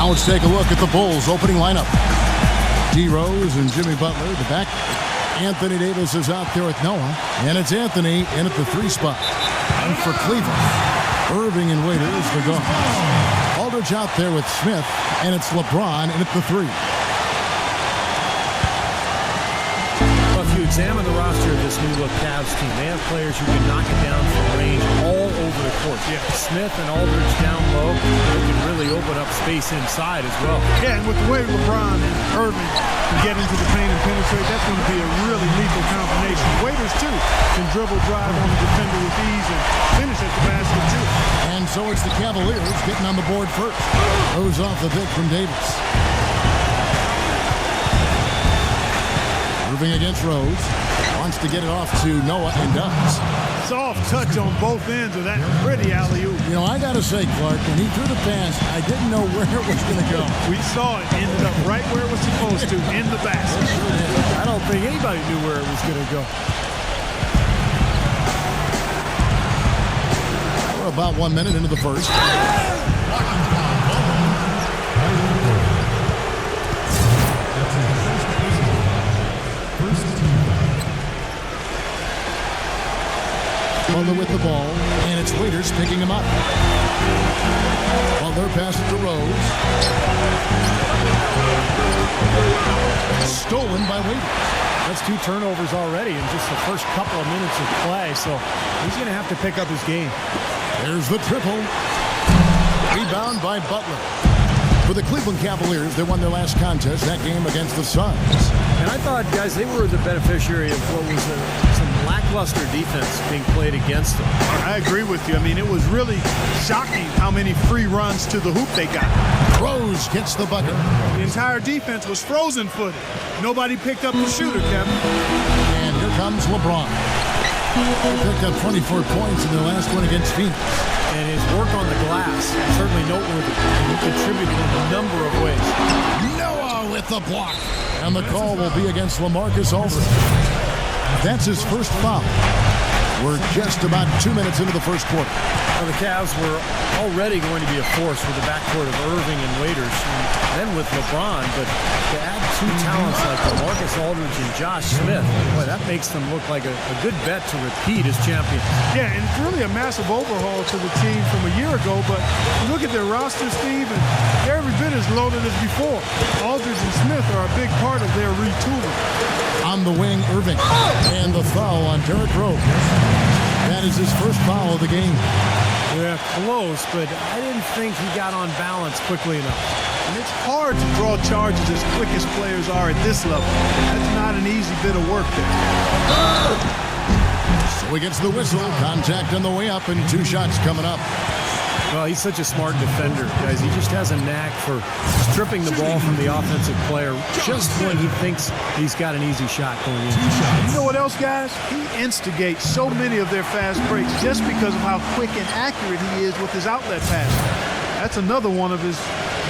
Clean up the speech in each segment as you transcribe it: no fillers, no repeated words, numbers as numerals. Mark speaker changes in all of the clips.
Speaker 1: Now let's take a look at the Bulls' opening lineup. DRose and Jimmy Butler, the back. Anthony Davis is out there with Noah. And it's Anthony in at the 3 spot. And for Cleveland, Irving and Waiters, the guards. Aldridge out there with Smith. And it's LeBron in at the 3.
Speaker 2: Well, if you examine the roster of this new-look Cavs team, they have players who can knock it down from range all over the court. Yeah. Smith and Aldridge down low, they can really open up space inside as well.
Speaker 3: Yeah, and with the way LeBron and Irving can get into the paint and penetrate, that's going to be a really lethal combination. Waiters, too, can dribble, drive on the defender with ease and finish at the basket, too.
Speaker 1: And so it's the Cavaliers getting on the board first. Goes off the pick from Davis. Irving against Rose. Wants to get it off to Noah and does.
Speaker 3: Soft touch on both ends of that pretty alley-oop.
Speaker 1: You know, I got to say, Clark, when he threw the pass, I didn't know where it was going to go.
Speaker 3: We saw it. Ended up right where it was supposed to, in the basket.
Speaker 2: I don't think anybody knew where it was going to go.
Speaker 1: We're about 1 minute into the first. Butler with the ball, and it's Waiters picking him up. Butler passes to Rose. Stolen by Waiters.
Speaker 2: That's 2 turnovers already in just the first couple of minutes of play, so he's going to have to pick up his game.
Speaker 1: There's the triple. Rebound by Butler. For the Cleveland Cavaliers, they won their last contest, that game against the Suns.
Speaker 2: And I thought, guys, they were the beneficiary of what was some lackluster defense being played against them.
Speaker 3: I agree with you. I mean, it was really shocking how many free runs to the hoop they got.
Speaker 1: Rose gets the bucket.
Speaker 3: The entire defense was frozen-footed. Nobody picked up the shooter, Kevin.
Speaker 1: And here comes LeBron. He picked up 24 points in their last one against Phoenix.
Speaker 2: And his work on the glass is certainly noteworthy. He contributed in a number of ways.
Speaker 1: Noah with the block. And the call will be against LaMarcus Aldridge. That's his first foul. We're just about 2 minutes into the first quarter.
Speaker 2: Well, the Cavs were already going to be a force with the backcourt of Irving and Waiters, and then with LeBron, but to add 2 talents like LaMarcus Aldridge and Josh Smith, boy, that makes them look like a good bet to repeat as champions.
Speaker 3: Yeah, and it's really a massive overhaul to the team from a year ago, but look at their roster, Steve, and they're every bit as loaded as before. Aldridge and Smith are a big part of their retooling.
Speaker 1: On the wing, Irving. And the foul on Derrick Rose. That is his first foul of the game.
Speaker 2: Yeah, close, but I didn't think he got on balance quickly enough.
Speaker 3: And it's hard to draw charges as quick as players are at this level. That's not an easy bit of work there.
Speaker 1: So he gets the whistle. Contact on the way up and 2 shots coming up.
Speaker 2: Well, he's such a smart defender, guys. He just has a knack for stripping the ball from the offensive player just when he thinks he's got an easy shot going in.
Speaker 3: You know what else, guys? He instigates so many of their fast breaks just because of how quick and accurate he is with his outlet pass. That's another one of his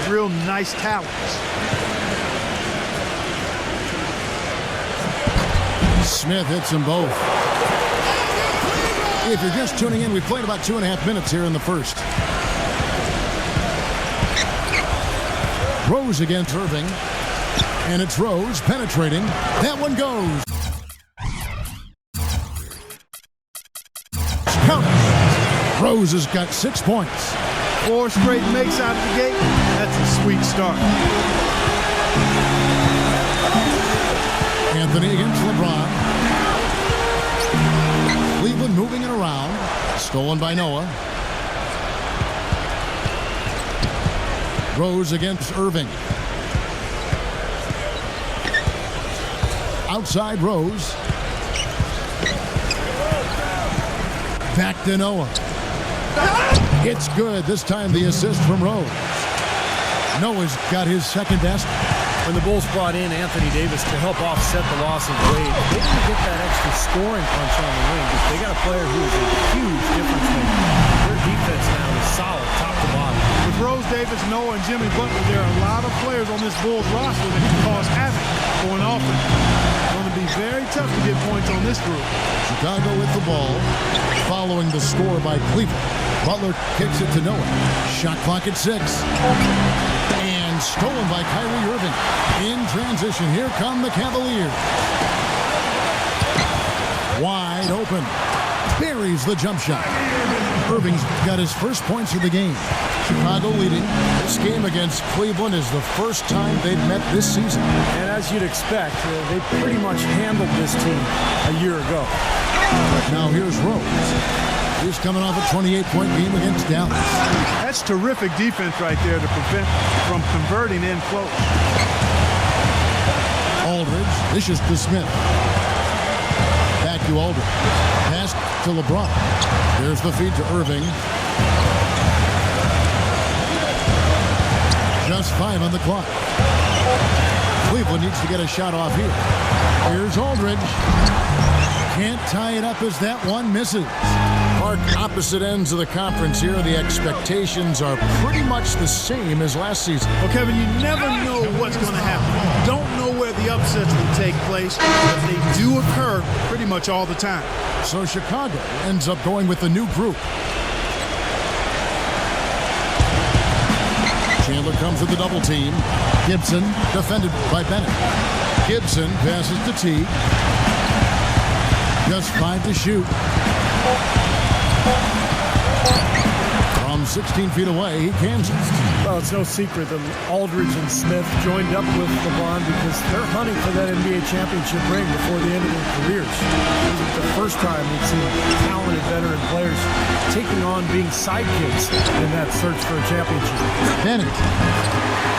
Speaker 3: real nice talents.
Speaker 1: Smith hits them both. If you're just tuning in, we played about 2.5 minutes here in the first. Rose against Irving. And it's Rose penetrating. That one goes. Count. Rose has got 6 points.
Speaker 3: 4 straight makes out of the gate. That's a sweet start.
Speaker 1: Anthony against LeBron. Cleveland moving it around. Stolen by Noah. Rose against Irving. Outside Rose. Back to Noah. It's good. This time the assist from Rose. Noah's got his second best.
Speaker 2: When the Bulls brought in Anthony Davis to help offset the loss of Wade, they didn't get that extra scoring punch on the wing. They got a player who is a huge difference maker. Their defense now is solid, top to bottom.
Speaker 3: With Rose, Davis, Noah, and Jimmy Butler, there are a lot of players on this Bulls roster that can cause havoc for an offense. It's going to be very tough to get points on this group.
Speaker 1: Chicago with the ball, following the score by Cleveland. Butler kicks it to Noah. Shot clock at 6. And by Kyrie Irving. In transition, here come the Cavaliers. Wide open. Buries the jump shot. Irving's got his first points of the game. Chicago leading. This game against Cleveland is the first time they've met this season.
Speaker 2: And as you'd expect, they pretty much handled this team a year ago.
Speaker 1: Now here's Rose. He's coming off a 28-point game against Dallas.
Speaker 3: That's terrific defense right there to prevent from converting in close.
Speaker 1: Aldridge dishes to Smith. Back to Aldridge. Pass to LeBron. There's the feed to Irving. Just 5 on the clock. Cleveland needs to get a shot off here. Here's Aldridge. Can't tie it up as that one misses. Mark, opposite ends of the conference here. The expectations are pretty much the same as last season.
Speaker 3: Well, Kevin, you never know what's going to happen. You don't know where the upsets will take place, but they do occur pretty much all the time.
Speaker 1: So Chicago ends up going with the new group. Chandler comes with the double team. Gibson defended by Bennett. Gibson passes to Teague. Just 5 to shoot. From 16 feet away, he cans it.
Speaker 2: Well, it's no secret that Aldridge and Smith joined up with LeBron because they're hunting for that NBA championship ring before the end of their careers. This is the first time we've seen talented veteran players taking on being sidekicks in that search for a championship.
Speaker 1: Bennett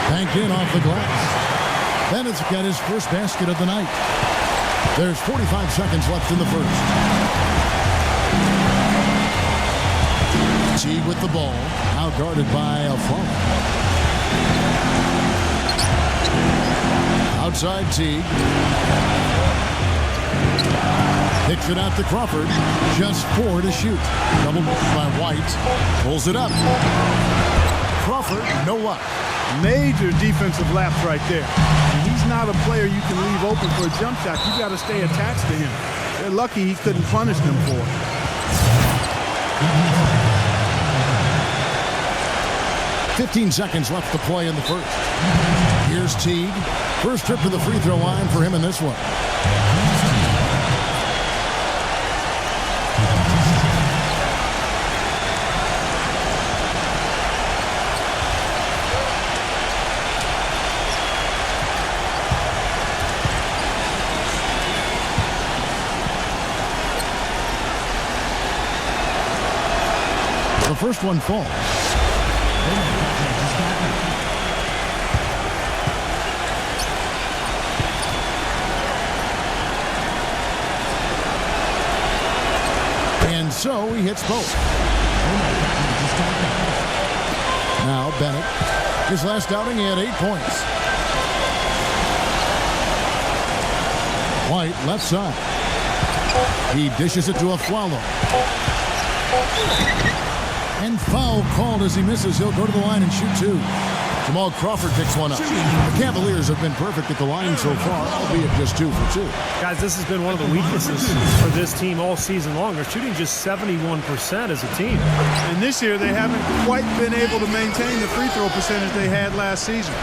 Speaker 1: banked in off the glass. Bennett's got his first basket of the night. There's 45 seconds left in the first. Teague with the ball, out guarded by Alfaro. Outside Teague. Kicks it out to Crawford. Just 4 to shoot. Doubled by White. Pulls it up. Crawford, no luck.
Speaker 3: Major defensive lapse right there. And he's not a player you can leave open for a jump shot. You got to stay attached to him. They're lucky he couldn't punish them for it.
Speaker 1: 15 seconds left to play in the first. Here's Teague. First trip to the free throw line for him in this one. The first one falls. And so he hits both. Now Bennett. His last outing, he had 8 points. White, left side. He dishes it to Aflalo. And foul called as he misses. He'll go to the line and shoot 2. Jamal Crawford picks one up. The Cavaliers have been perfect at the line so far, albeit just 2 for 2.
Speaker 2: Guys, this has been one of the weaknesses for this team all season long. They're shooting just 71% as a team.
Speaker 3: And this year, they haven't quite been able to maintain the free throw percentage they had last season.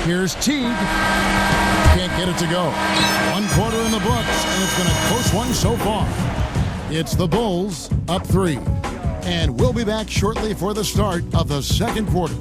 Speaker 1: Here's Teague. Can't get it to go. 1 quarter in the books, and it's been a close one so far. It's the Bulls up 3. And we'll be back shortly for the start of the second quarter.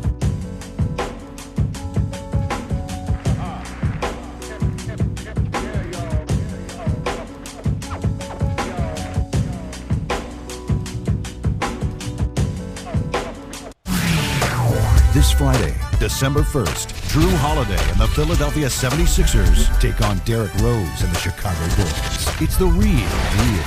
Speaker 4: This Friday, December 1st, Drew Holiday and the Philadelphia 76ers take on Derrick Rose and the Chicago Bulls. It's the real deal.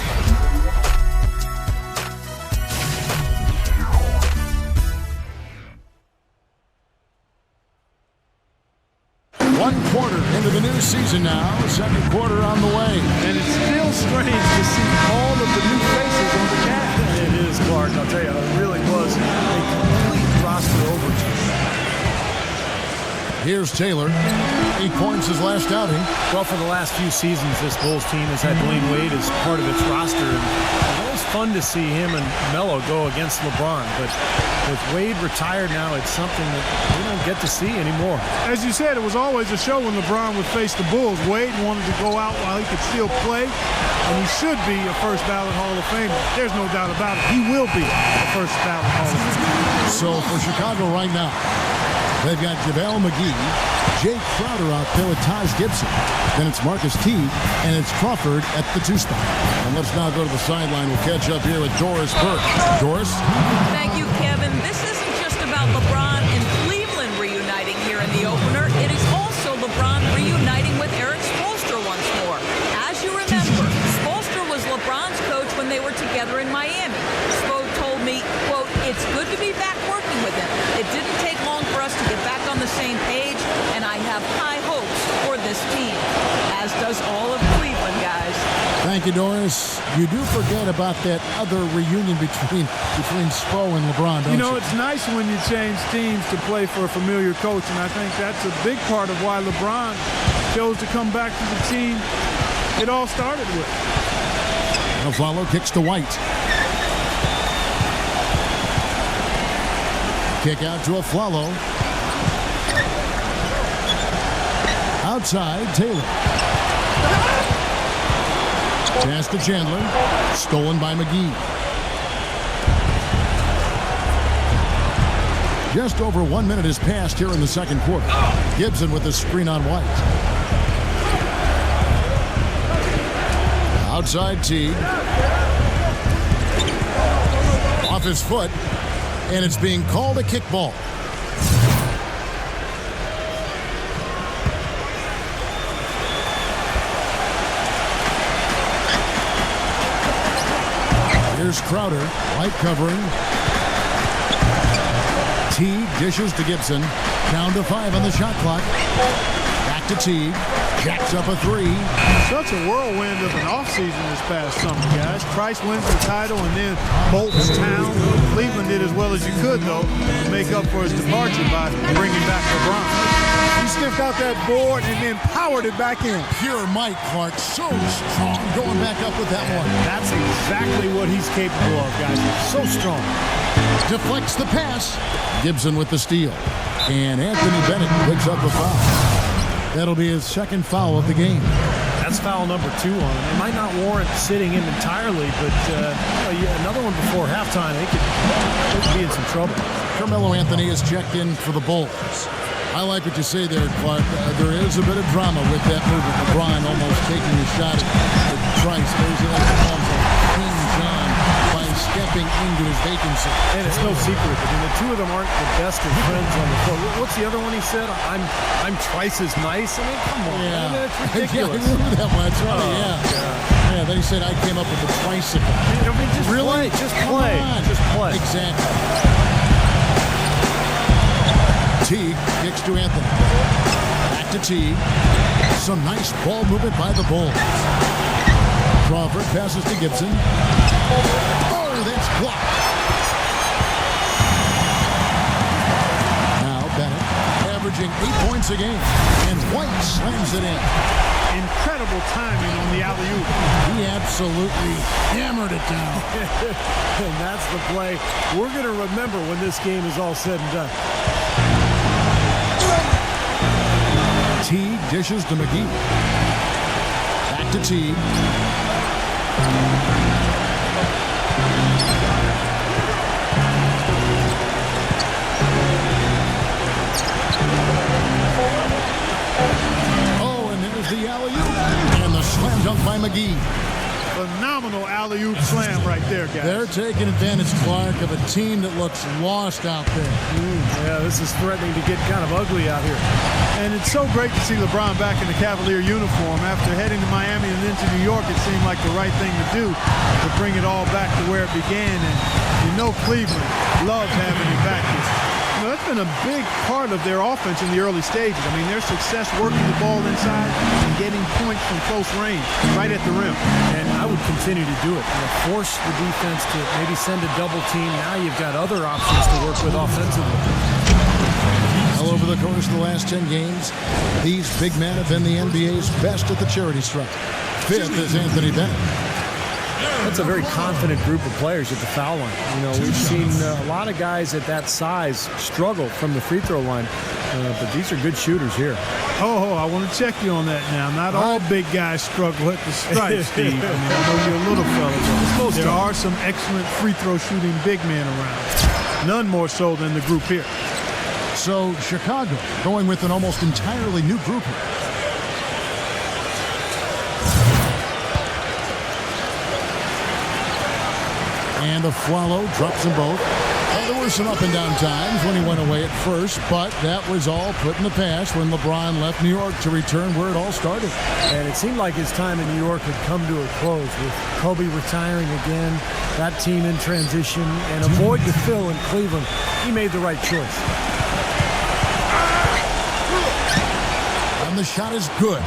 Speaker 1: Into the new season now, second quarter on the way.
Speaker 3: And it's still strange to see all of the new faces on the cast.
Speaker 2: It is, Clark. I'll tell you, it really was a complete roster overhaul.
Speaker 1: Here's Taylor. 8 points his last outing.
Speaker 2: Well, for the last few seasons, this Bulls team has had Dwayne Wade as part of its roster. And those fun to see him and Melo go against LeBron, but with Wade retired now, it's something that we don't get to see anymore.
Speaker 3: As you said, it was always a show when LeBron would face the Bulls. Wade wanted to go out while he could still play, and he should be a first ballot Hall of Famer. There's no doubt about it. He will be a first ballot Hall of Famer.
Speaker 1: So for Chicago right now, they've got JaVale McGee, Jake Crowder out there with Taj Gibson. Then it's Marcus Teague, and it's Crawford at the 2 spot. And let's now go to the sideline. We'll catch up here with Doris Burke. Doris?
Speaker 5: Thank you, Kevin. This isn't just about LeBron and Cleveland reuniting here in the opener. It is also LeBron reuniting with Eric Spoelstra once more. As you remember, Spoelstra was LeBron's coach when they were together in Miami. Spo told me, quote, "It's good to be back working with him. It didn't take long for us to get back on the same page, and I have high hopes for this team," as does all of Cleveland, guys.
Speaker 1: Thank you, Doris. You do forget about that other reunion between Spo and LeBron, don't you?
Speaker 3: You know, it's nice when you change teams to play for a familiar coach, and I think that's a big part of why LeBron chose to come back to the team it all started with.
Speaker 1: Follow kicks to White. Kick out to Aflalo. Outside, Taylor. Pass to Chandler. Stolen by McGee. Just over 1 minute has passed here in the second quarter. Gibson with the screen on White. Outside Teague. Off his foot. And it's being called a kickball. Here's Crowder. White covering. Teague dishes to Gibson. Down to 5 on the shot clock. Back to Teague. Jacks up a 3.
Speaker 3: Such a whirlwind of an offseason this past summer, guys. Price wins the title, and then Bolton's town. Cleveland did as well as you could, though, to make up for his departure by bringing back LeBron. He sniffed out that board and then powered it back in.
Speaker 1: Pure Mike Clark, so strong, going back up with that one.
Speaker 2: That's exactly what he's capable of, guys. So strong.
Speaker 1: Deflects the pass. Gibson with the steal. And Anthony Bennett picks up a foul. That'll be his second foul of the game.
Speaker 2: That's foul number 2 on him. It might not warrant sitting him entirely, but another one before halftime, they could be in some trouble.
Speaker 1: Carmelo Anthony is checked in for the Bulls. I like what you say there, Clark. There is a bit of drama with that move with LeBron almost taking a shot at Trice. There's King John by stepping into his vacancy.
Speaker 2: And it's no secret. I mean, the two of them aren't the best of friends on the floor. What's the other one he said? I'm twice as nice. I mean, come on.
Speaker 1: Yeah.
Speaker 2: I mean, it's ridiculous.
Speaker 1: I remember that one. That's right.
Speaker 2: Oh,
Speaker 1: Yeah. Yeah. Then he said I came up with the tricycle.
Speaker 2: I mean, just
Speaker 1: Really?
Speaker 2: play. Just
Speaker 1: Come
Speaker 2: play.
Speaker 1: on.
Speaker 2: Just play.
Speaker 1: Exactly. Teague kicks to Anthony. Back to Teague. Some nice ball movement by the Bulls. Crawford passes to Gibson. Oh, that's blocked. Now Bennett averaging 8 points a game. And White slams it in.
Speaker 3: Incredible timing on the alley-oop.
Speaker 1: He absolutely hammered it down.
Speaker 2: And that's the play we're going to remember when this game is all said and done.
Speaker 1: Teague dishes to McGee. Back to Teague. Oh, and there's the alley-oop. And the slam dunk by McGee.
Speaker 3: Phenomenal alley-oop slam right there, guys.
Speaker 1: They're taking advantage, Clark, of a team that looks lost out there.
Speaker 2: Yeah, this is threatening to get kind of ugly out here.
Speaker 3: And it's so great to see LeBron back in the Cavalier uniform. After heading to Miami and then to New York, it seemed like the right thing to do to bring it all back to where it began. And you know Cleveland loves having him back here. You know, that's been a big part of their offense in the early stages. I mean, their success working the ball inside and getting points from close range, right at the rim.
Speaker 2: And I would continue to do it. You know, force the defense to maybe send a double team. Now you've got other options to work with offensively.
Speaker 1: All over the course of the last 10 games, these big men have been the NBA's best at the charity stripe. Fifth is Anthony Bennett.
Speaker 2: That's a very confident group of players at the foul line. You know, we've seen a lot of guys at that size struggle from the free throw line, but these are good shooters here.
Speaker 3: Oh, I want to check you on that now. Not all big guys struggle at the stripe, Steve. I mean, I know you're a little fella, but there are some excellent free throw shooting big men around. None more so than the group here.
Speaker 1: So Chicago going with an almost entirely new group here. And Aflalo drops them both. And there were some up and down times when he went away at first, but that was all put in the past when LeBron left New York to return where it all started.
Speaker 2: And it seemed like his time in New York had come to a close with Kobe retiring again, that team in transition, and a void to fill in Cleveland. He made the right choice.
Speaker 1: And the shot is good.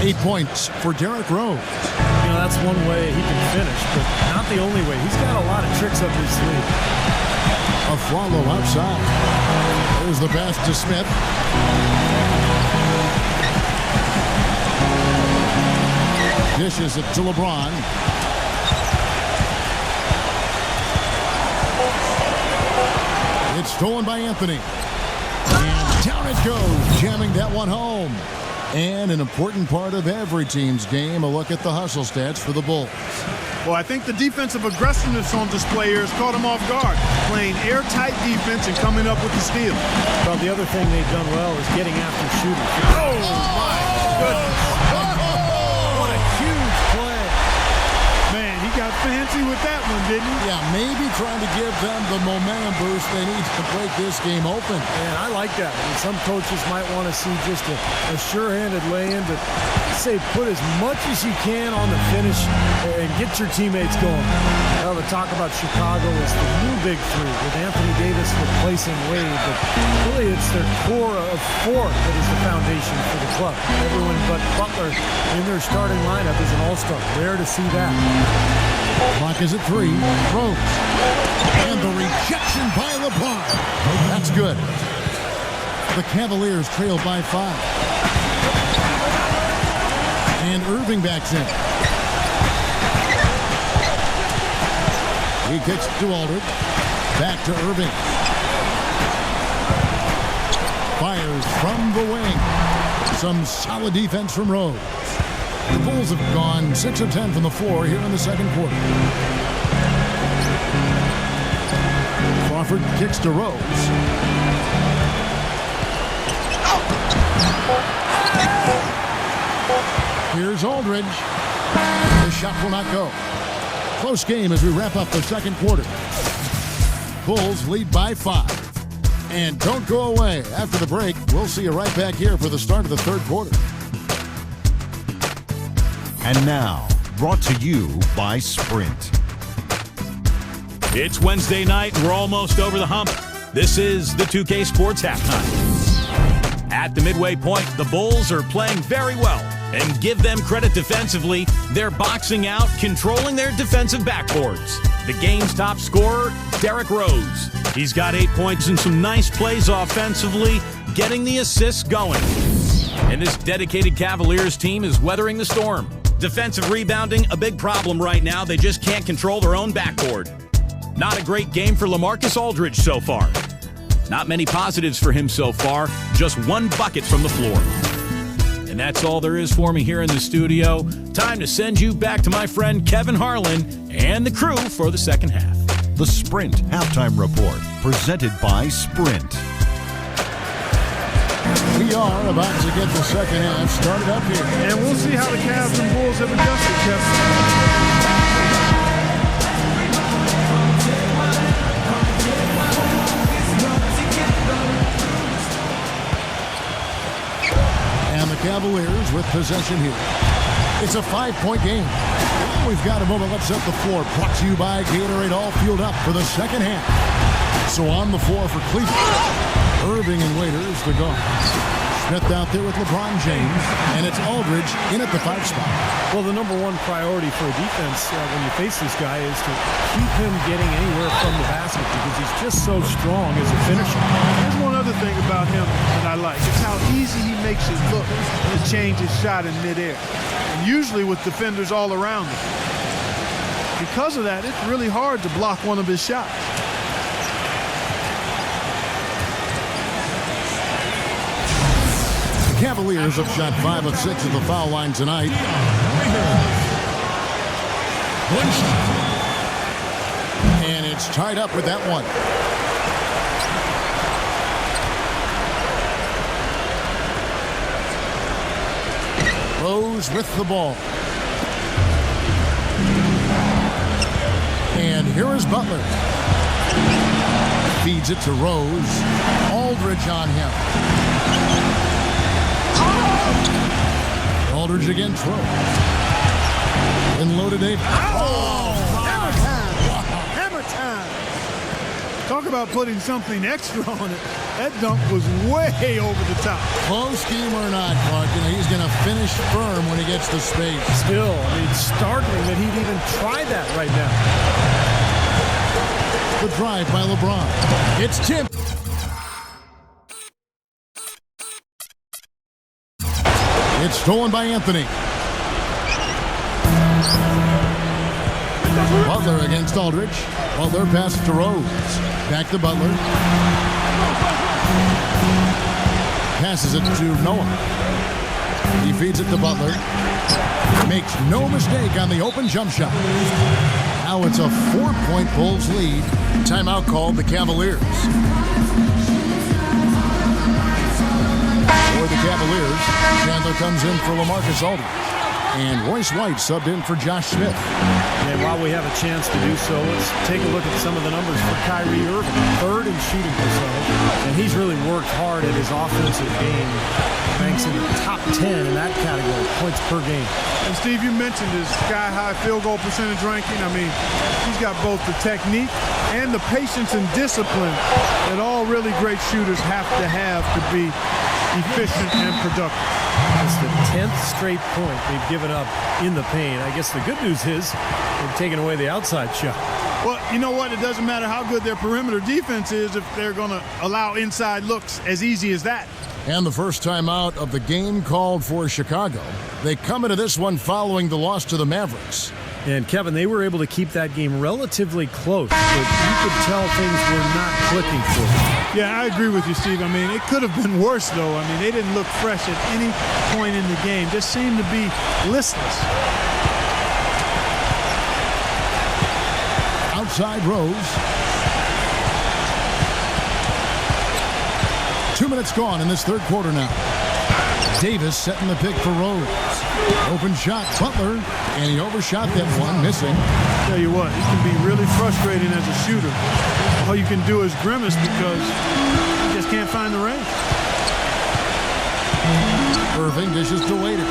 Speaker 1: 8 points for Derrick Rose.
Speaker 2: You know, that's one way he can finish, but not the only way. He's got a lot of tricks up his sleeve.
Speaker 1: Aflalo outside. There's the pass to Smith. Dishes it to LeBron. It's stolen by Anthony. And down it goes, jamming that one home. And an important part of every team's game, a look at the hustle stats for the Bulls.
Speaker 3: Well, I think the defensive aggressiveness on display here has caught him off guard, playing airtight defense and coming up with the steal.
Speaker 2: Well, the other thing they've done well is getting after shooters. Oh, my goodness. What a huge play.
Speaker 3: Man, he got fancy with that one, didn't he?
Speaker 1: Yeah, maybe trying to give them the momentum boost they need to break this game open.
Speaker 2: Man, I like that. I mean, some coaches might want to see just a sure-handed lay-in, but I say put as much as you can on the finish and get your teammates going. Well, the talk about Chicago is the new big three with Anthony Davis replacing Wade, but really it's their core of four that is the foundation for the club. Everyone but Butler in their starting lineup is an all-star. Rare to see that.
Speaker 1: Clock is at 3. Rose. And the rejection by LeBron. That's good. The Cavaliers trail by 5. And Irving backs in. He kicks to Aldridge. Back to Irving. Fires from the wing. Some solid defense from Rose. The Bulls have gone 6 of 10 from the floor here in the second quarter. Crawford kicks to Rose. Here's Aldridge. The shot will not go. Close game as we wrap up the second quarter. Bulls lead by 5. And don't go away. After the break, we'll see you right back here for the start of the third quarter.
Speaker 4: And now, brought to you by Sprint.
Speaker 6: It's Wednesday night, and we're almost over the hump. This is the 2K Sports Halftime. At the midway point, the Bulls are playing very well. And give them credit defensively, they're boxing out, controlling their defensive backboards. The game's top scorer, Derrick Rose. He's got 8 points and some nice plays offensively, getting the assists going. And this dedicated Cavaliers team is weathering the storm. Defensive rebounding, a big problem right now. They just can't control their own backboard. Not a great game for LaMarcus Aldridge so far. Not many positives for him so far. Just 1 bucket from the floor. And that's all there is for me here in the studio. Time to send you back to my friend Kevin Harlan and the crew for the second half.
Speaker 4: The Sprint Halftime Report, presented by Sprint.
Speaker 1: We are about to get the second half started up here.
Speaker 3: And we'll see how the Cavs and Bulls have adjusted, Kevin.
Speaker 1: And the Cavaliers with possession here. It's a 5-point game. We've got a moment. Let's set the floor. Brought to you by Gatorade, all fueled up for the second half. So on the floor for Cleveland. Irving and Waiters, the guards. Smith out there with LeBron James, and it's Aldridge in at the 5 spot.
Speaker 2: Well, the number one priority for a defense when you face this guy is to keep him getting anywhere from the basket because he's just so strong as a finisher.
Speaker 3: There's one other thing about him that I like. It's how easy he makes it look to change his shot in midair. And usually with defenders all around him. because of that, it's really hard to block one of his shots.
Speaker 1: The Cavaliers have shot 5 of 6 at the foul line tonight.
Speaker 6: One shot.
Speaker 1: And it's tied up with that one. Rose with the ball. And here is Butler. Feeds it to Rose. Aldridge on him. Aldridge against Rose. And loaded Davis.
Speaker 3: Oh, hammer time. Hammer time. Talk about putting something extra on it. That dunk was way over the top.
Speaker 1: Close game or not, Clark, he's going to finish firm when he gets to space.
Speaker 2: Still, I mean, startling that he'd even try that right now.
Speaker 1: The drive by LeBron. It's tipped. It's stolen by Anthony. Butler against Aldridge. Butler passes to Rose. Back to Butler. Passes it to Noah. He feeds it to Butler. Makes no mistake on the open jump shot. Now it's a 4-point Bulls lead. Timeout called the Cavaliers. For the Cavaliers, Chandler comes in for LaMarcus Aldridge. And Royce White subbed in for Josh Smith.
Speaker 2: And while we have a chance to do so, let's take a look at some of the numbers for Kyrie Irving. 3rd in shooting percentage. And he's really worked hard at his offensive game. Ranks in the top 10 in that category, points per game.
Speaker 3: And Steve, you mentioned his sky-high field goal percentage ranking. I mean, he's got both the technique and the patience and discipline that all really great shooters have to be efficient and productive.
Speaker 2: It's the 10th straight point they've given up in the paint. I guess the good news is they've taken away the outside shot.
Speaker 3: Well, you know what? It doesn't matter how good their perimeter defense is if they're going to allow inside looks as easy as that.
Speaker 1: And the first timeout of the game called for Chicago. They come into this one following the loss to the Mavericks.
Speaker 2: And, Kevin, they were able to keep that game relatively close, but you could tell things were not clicking for them.
Speaker 3: Yeah, I agree with you, Steve. I mean, it could have been worse, though. I mean, they didn't look fresh at any point in the game. Just seemed to be listless.
Speaker 1: Outside Rose. 2 minutes gone in this third quarter now. Davis setting the pick for Rose. Open shot, Butler, and he overshot that one, missing.
Speaker 3: Tell you what, it can be really frustrating as a shooter. All you can do is grimace because you just can't find the range.
Speaker 1: Irving dishes to Waiters.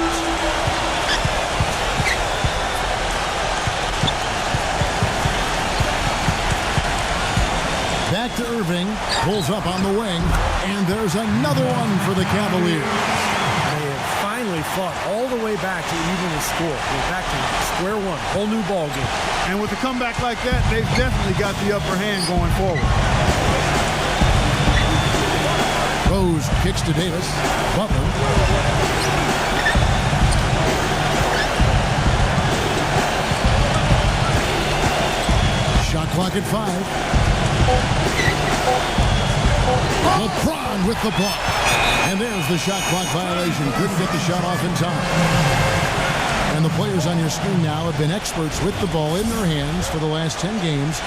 Speaker 1: Back to Irving, pulls up on the wing, and there's another one for the Cavaliers.
Speaker 2: They have finally fought all the way back to even the score. They're back to square one, whole new ball game.
Speaker 3: And with a comeback like that, they've definitely got the upper hand going forward.
Speaker 1: Rose kicks to Davis. Butler. Shot clock at 5. LeBron with the block. And there's the shot clock violation. Couldn't get the shot off in time. And the players on your screen now have been experts with the ball in their hands for the last 10 games,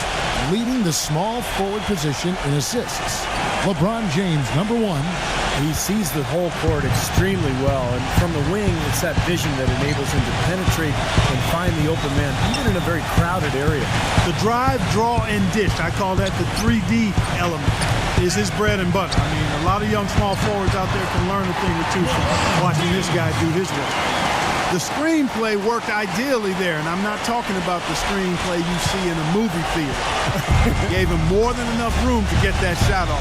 Speaker 1: leading the small forward position in assists. LeBron James, number 1.
Speaker 2: He sees the whole court extremely well, and from the wing, it's that vision that enables him to penetrate and find the open man, even in a very crowded area.
Speaker 3: The drive, draw, and dish, I call that the 3D element, is his bread and butter. I mean, a lot of young small forwards out there can learn a thing or two from watching this guy do his work. The screenplay worked ideally there, and I'm not talking about the screenplay you see in a movie theater. Gave him more than enough room to get that shot off.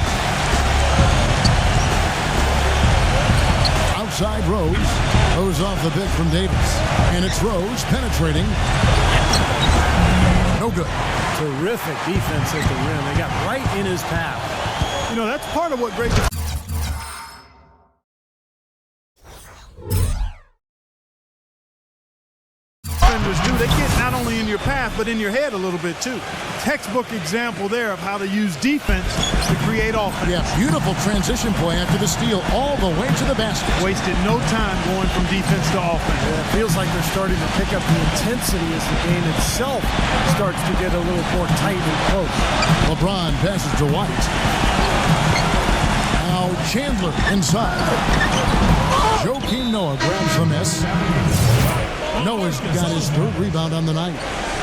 Speaker 1: Outside Rose. Goes off the pick from Davis. And it's Rose penetrating. No good.
Speaker 2: Terrific defense at the rim. They got right in his path.
Speaker 3: You know, that's part of what great defenders do. They get not only in your path, path, but in your head a little bit too. Textbook example there of how to use defense to create offense.
Speaker 1: Yeah, beautiful transition play after the steal all the way to the basket.
Speaker 3: Wasted no time going from defense to offense.
Speaker 2: Yeah, it feels like they're starting to pick up the intensity as the game itself starts to get a little more tight and close.
Speaker 1: LeBron passes to White. Now Chandler inside. Joakim Noah grabs the miss. Noah's got his third rebound on the night.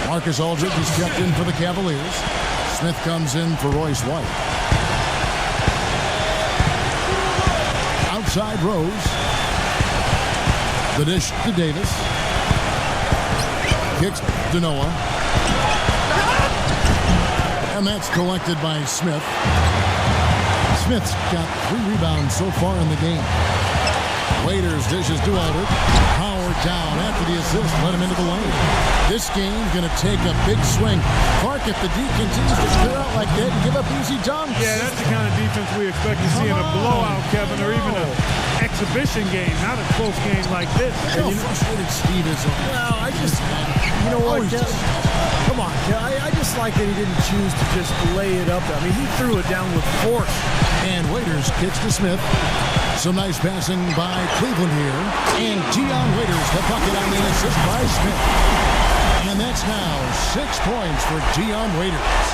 Speaker 1: Marcus Aldridge is checked in for the Cavaliers. Smith comes in for Royce White. Outside Rose. The dish to Davis. Kicks to Noah. And that's collected by Smith. Smith's got 3 rebounds so far in the game. Waiters dishes to Aldridge. Howard down after the assist. Let him into the lane. This game's going to take a big swing. Clark, if the D continues to clear out like that and give up easy dunks.
Speaker 3: Yeah, that's the kind of defense we expect to see in a blowout, Kevin, or even an exhibition game, not a close game like this.
Speaker 1: How frustrated Steve is.
Speaker 2: Well, you know what, come on, I just like that he didn't choose to just lay it up. I mean, he threw it down with force.
Speaker 1: And Waiters kicks to Smith. Some nice passing by Cleveland here. And Dion Waiters, the bucket on the assist by Smith. And that's now 6 points for Dion Waiters.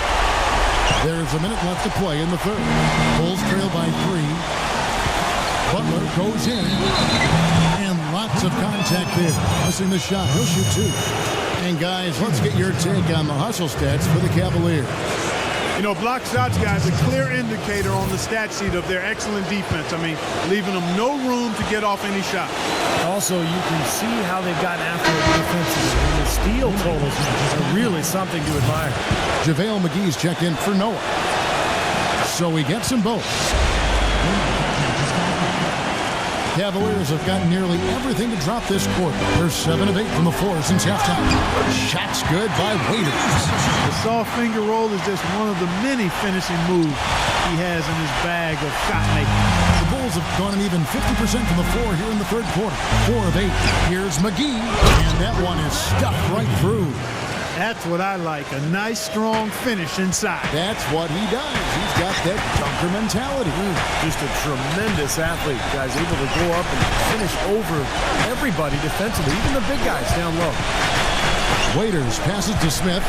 Speaker 1: There's a minute left to play in the third. Bulls trail by 3. Butler goes in. And lots of contact there. Missing the shot. He'll shoot 2. And guys, let's get your take on the hustle stats for the Cavaliers.
Speaker 3: You know, block shots, guys, a clear indicator on the stat sheet of their excellent defense. I mean, leaving them no room to get off any shot.
Speaker 2: Also, you can see how they've gotten after it defensively. And the steal totals are really something to admire.
Speaker 1: JaVale McGee's checked in for Noah. So he gets them both. Cavaliers have gotten nearly everything to drop this quarter. They're 7 of 8 from the floor since halftime. Shots good by Waiters.
Speaker 3: The soft finger roll is just one of the many finishing moves he has in his bag of shot making.
Speaker 1: The Bulls have gone an even 50% from the floor here in the third quarter. 4 of 8. Here's McGee, and that one is stuffed right through.
Speaker 3: That's what I like, a nice, strong finish inside.
Speaker 1: That's what he does. He's got that dunker mentality.
Speaker 2: Just a tremendous athlete, guys, able to go up and finish over everybody defensively, even the big guys down low.
Speaker 1: Waiters passes to Smith,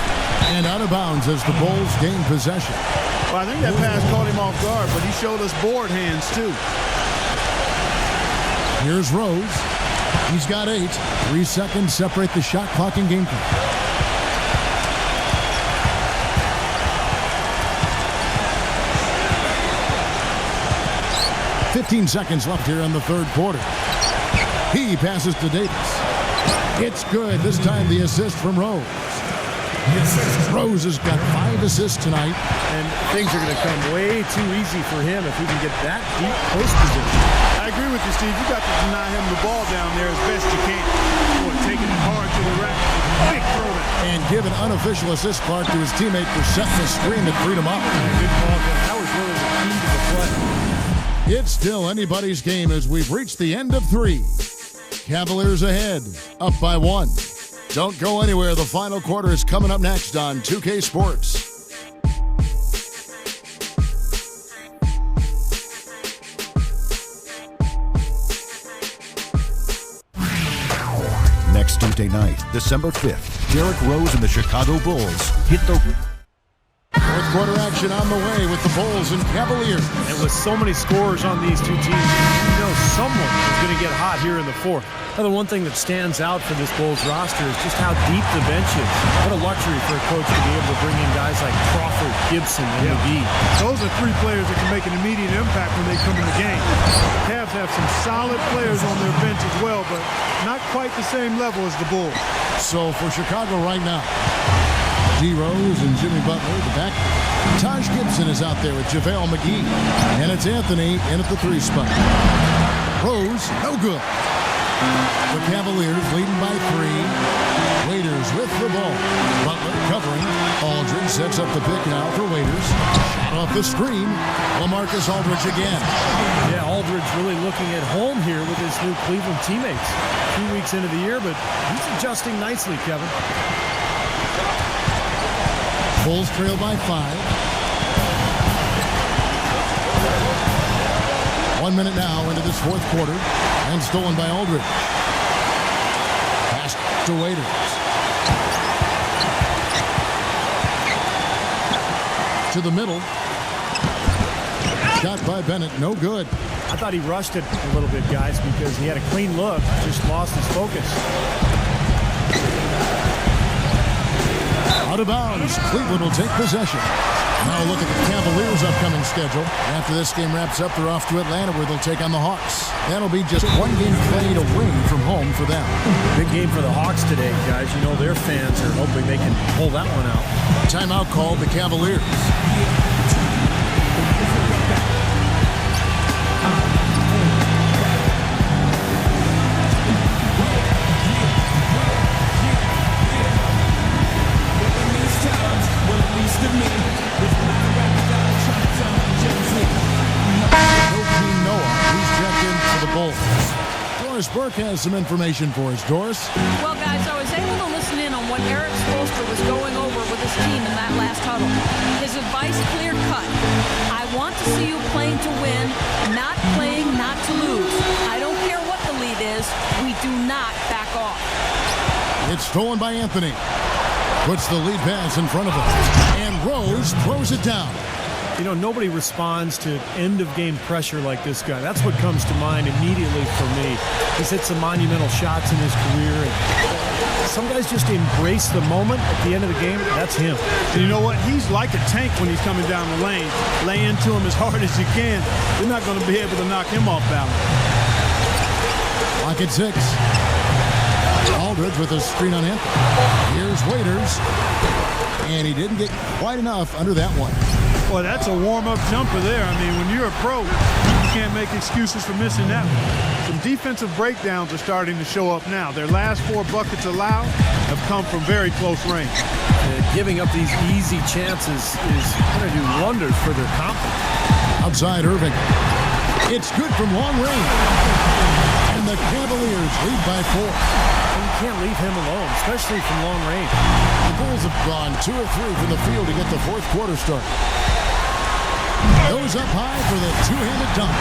Speaker 1: and out of bounds as the Bulls gain possession.
Speaker 3: Well, I think that pass caught him off guard, but he showed us board hands, too.
Speaker 1: Here's Rose. He's got 8. 3 seconds separate the shot clock and game clock. 15 seconds left here in the third quarter. He passes to Davis. It's good. This time the assist from Rose. Rose has got 5 assists tonight.
Speaker 2: And things are going to come way too easy for him if he can get that deep post position.
Speaker 3: I agree with you, Steve. You got to deny him the ball down there as best you can. Boy, taking it hard to the rack. Big throw there.
Speaker 1: And give an unofficial assist, Clark, to his teammate for setting the screen that freed him up.
Speaker 2: Good call. That was really the key to the play.
Speaker 1: It's still anybody's game as we've reached the end of 3. Cavaliers ahead, up by 1. Don't go anywhere. The final quarter is coming up next on 2K Sports.
Speaker 4: Next Tuesday night, December 5th, Derrick Rose and the Chicago Bulls hit the...
Speaker 1: Fourth quarter action on the way with the Bulls and Cavaliers.
Speaker 2: And with so many scorers on these two teams, you know someone is going to get hot here in the fourth. Now, the one thing that stands out for this Bulls roster is just how deep the bench is. What a luxury for a coach to be able to bring in guys like Crawford, Gibson, and McGee.
Speaker 3: Those are 3 players that can make an immediate impact when they come in the game. Cavs have some solid players on their bench as well, but not quite the same level as the Bulls.
Speaker 1: So for Chicago right now, DRose and Jimmy Butler, the back. Taj Gibson is out there with JaVale McGee. And it's Anthony in at the 3 spot. Rose, no good. The Cavaliers leading by 3. Waiters with the ball. Butler covering. Aldridge sets up the pick now for Waiters. Shot off the screen. LaMarcus Aldridge again.
Speaker 2: Yeah, Aldridge really looking at home here with his new Cleveland teammates. 2 weeks into the year, but he's adjusting nicely, Kevin.
Speaker 1: Bulls trail by 5. 1 minute now into this fourth quarter. And stolen by Aldridge. Pass to Waiters. To the middle. Shot by Bennett, no good.
Speaker 2: I thought he rushed it a little bit, guys, because he had a clean look, just lost his focus.
Speaker 1: Out of bounds, Cleveland will take possession. Now look at the Cavaliers' upcoming schedule. After this game wraps up, they're off to Atlanta where they'll take on the Hawks. That'll be just one game played away from home for them.
Speaker 2: Big game for the Hawks today, guys. You know their fans are hoping they can pull that one out.
Speaker 1: Timeout called the Cavaliers. Doris Burke has some information for us. Doris?
Speaker 5: Well, guys, I was able to listen in on what Eric Spoelstra was going over with his team in that last huddle. His advice clear cut. I want to see you playing to win, not playing not to lose. I don't care what the lead is. We do not back off.
Speaker 1: It's stolen by Anthony. Puts the lead pass in front of him. And Rose throws it down.
Speaker 2: You know, nobody responds to end-of-game pressure like this guy. That's what comes to mind immediately for me. He's hit some monumental shots in his career. And some guys just embrace the moment at the end of the game. That's him.
Speaker 3: And you know what? He's like a tank when he's coming down the lane. Lay into him as hard as you can. You're not going to be able to knock him off balance.
Speaker 1: Lock at 6. Aldridge with a screen on him. Here's Waiters. And he didn't get quite enough under that one.
Speaker 3: Boy, that's a warm-up jumper there. I mean, when you're a pro, you can't make excuses for missing that one. Some defensive breakdowns are starting to show up now. Their last 4 buckets allowed have come from very close range.
Speaker 2: Giving up these easy chances is going to do wonders for their confidence.
Speaker 1: Outside Irving. It's good from long range. And the Cavaliers lead by 4.
Speaker 2: You can't leave him alone, especially from long range.
Speaker 1: The Bulls have gone 2 of 3 from the field to get the fourth quarter started. Goes up high for the two-handed dunk.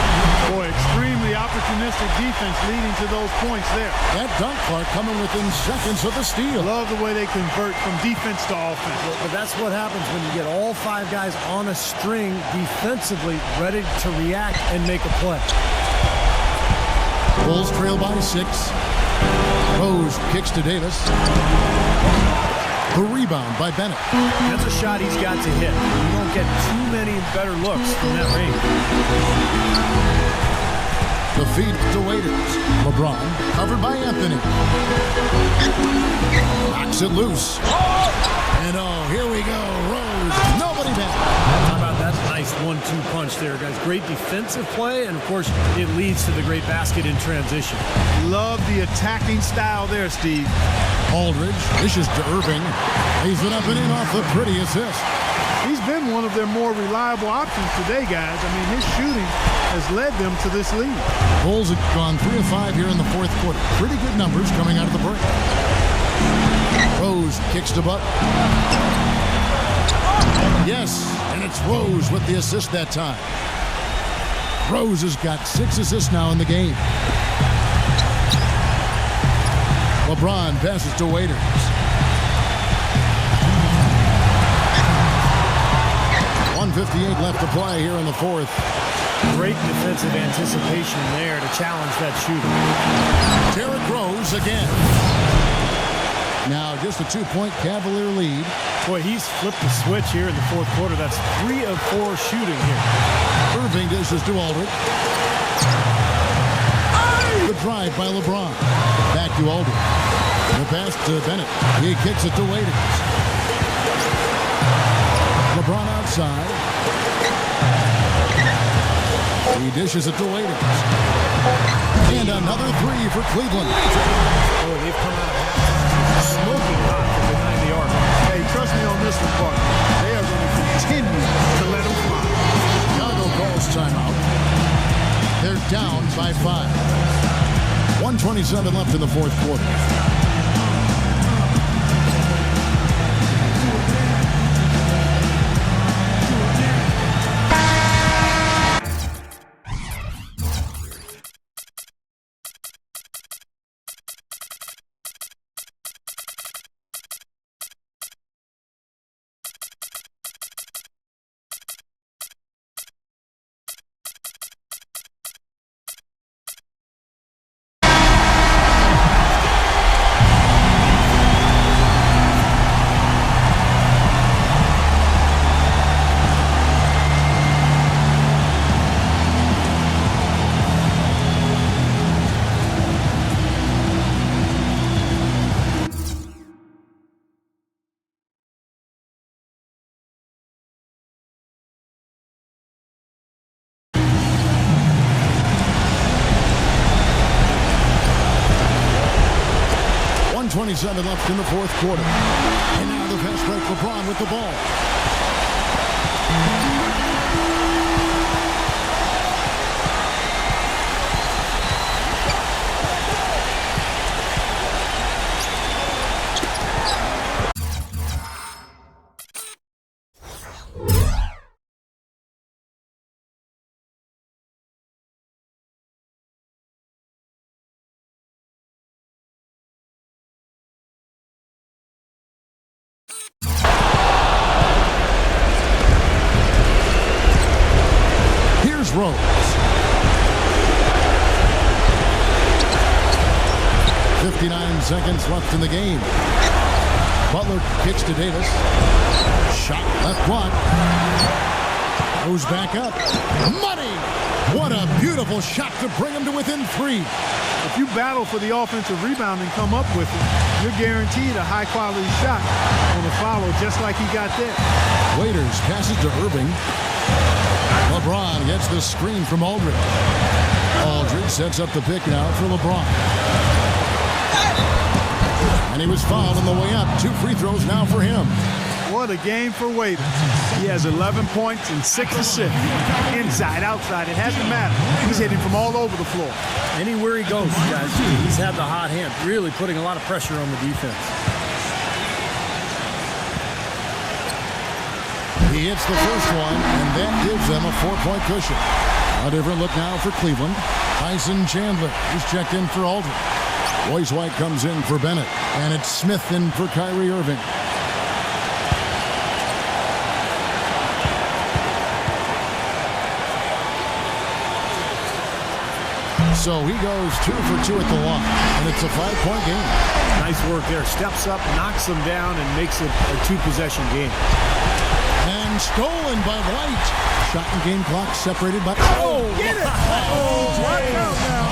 Speaker 3: Boy, extremely opportunistic defense leading to those points there.
Speaker 1: That dunk, Clark, coming within seconds of the steal.
Speaker 3: Love the way they convert from defense to offense.
Speaker 2: But that's what happens when you get all 5 guys on a string defensively, ready to react and make a play.
Speaker 1: Bulls trail by 6. Rose kicks to Davis. The rebound by Bennett.
Speaker 2: That's a shot he's got to hit. You don't get too many better looks from that range.
Speaker 1: The feed to Waiters. LeBron covered by Anthony. Knocks it loose. And here we go. Rose. Nobody back.
Speaker 2: How about that nice 1-2 punch there, guys? Great defensive play, and of course, it leads to the great basket in transition.
Speaker 3: Love the attacking style there, Steve.
Speaker 1: Aldridge dishes to Irving. Lays it up and in off the pretty assist.
Speaker 3: He's been one of their more reliable options today, guys. I mean, his shooting has led them to this lead.
Speaker 1: Bulls have gone 3 of 5 here in the fourth quarter. Pretty good numbers coming out of the break. Rose kicks to Butler. Yes, and it's Rose with the assist that time. Rose has got 6 assists now in the game. LeBron passes to Waiters. .158 left to play here in the fourth.
Speaker 2: Great defensive anticipation there to challenge that shooter.
Speaker 1: Derrick Rose again. Now just a 2-point Cavalier lead.
Speaker 2: Boy, he's flipped the switch here in the fourth quarter. That's 3 of 4 shooting here.
Speaker 1: Irving dishes to Aldridge. The drive by LeBron. Back to Aldridge. The pass to Bennett. He kicks it to Waiters. LeBron outside. He dishes it to Waiters. And another 3 for Cleveland.
Speaker 2: Oh, they've come out of halftime smoking hot from behind the arc.
Speaker 3: Hey, trust me on this one, partner. They are going to continue to let them fly.
Speaker 1: Chicago calls timeout. They're down by 5. 1:27 left in the fourth quarter. 2:27 left in the fourth quarter. And now the fast break. LeBron with the ball. Rose. 59 seconds left in the game. Butler kicks to Davis. Shot left block. Goes back up. Money! What a beautiful shot to bring him to within 3.
Speaker 3: If you battle for the offensive rebound and come up with it, you're guaranteed a high-quality shot on the follow, just like he got there.
Speaker 1: Waiters passes to Irving. LeBron gets the screen from Aldridge. Aldridge sets up the pick now for LeBron. And he was fouled on the way up. 2 free throws now for him.
Speaker 3: What a game for Waiters. He has 11 points and 6 assists. Inside, outside, it hasn't mattered. He's hitting from all over the floor.
Speaker 2: Anywhere he goes, guys, he's had the hot hand, really putting a lot of pressure on the defense.
Speaker 1: He hits the first one, and that gives them a 4-point cushion. A different look now for Cleveland. Tyson Chandler is checked in for Aldridge. Royce White comes in for Bennett, and it's Smith in for Kyrie Irving. So he goes 2 for 2 at the line, and it's a 5-point game.
Speaker 2: Nice work there. Steps up, knocks them down, and makes it a 2-possession game.
Speaker 1: And stolen by White. Shot and game clock separated by...
Speaker 3: Oh, get it! Watch out now.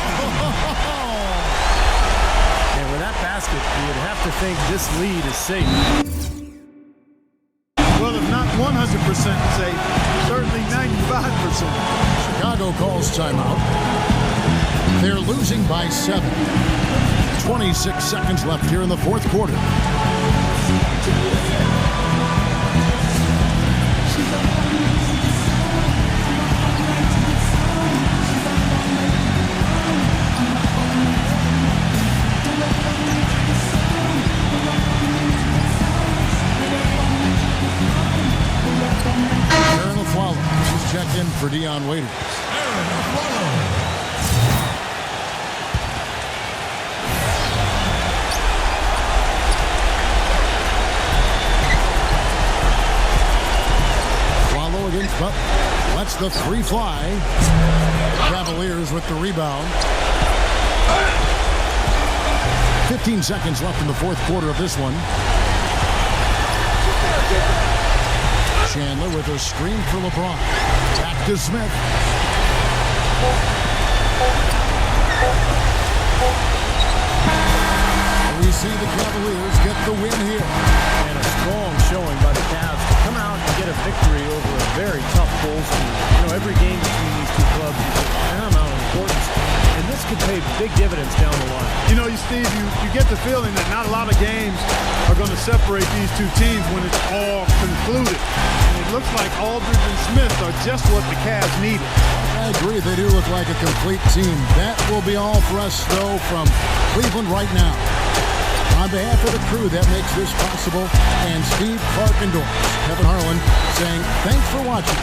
Speaker 2: And with that basket, you would have to think this lead is safe.
Speaker 3: Well, if not 100% safe, certainly 95%.
Speaker 1: Chicago calls timeout. They're losing by 7. 26 seconds left here in the fourth quarter. Checked in for Dion Waiters. Wallow against Butler. Lets the 3 fly. Cavaliers with the rebound. 15 seconds left in the fourth quarter of this one. Chandler with a screen for LeBron. Back to Smith. And we see the Cavaliers get the win here.
Speaker 2: And a strong showing by the Cavs to come out and get a victory over a very tough Bulls team. You know, every game between these two clubs is of paramount importance. And this could pay big dividends down the line.
Speaker 3: You know, Steve, you get the feeling that not a lot of games are going to separate these two teams when it's all concluded. And it looks like Aldridge and Smith are just what the Cavs needed.
Speaker 1: I agree. They do look like a complete team. That will be all for us, though, from Cleveland right now. On behalf of the crew that makes this possible, and Steve, Clark, and Doris, Kevin Harlan saying thanks for watching.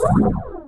Speaker 1: Sports.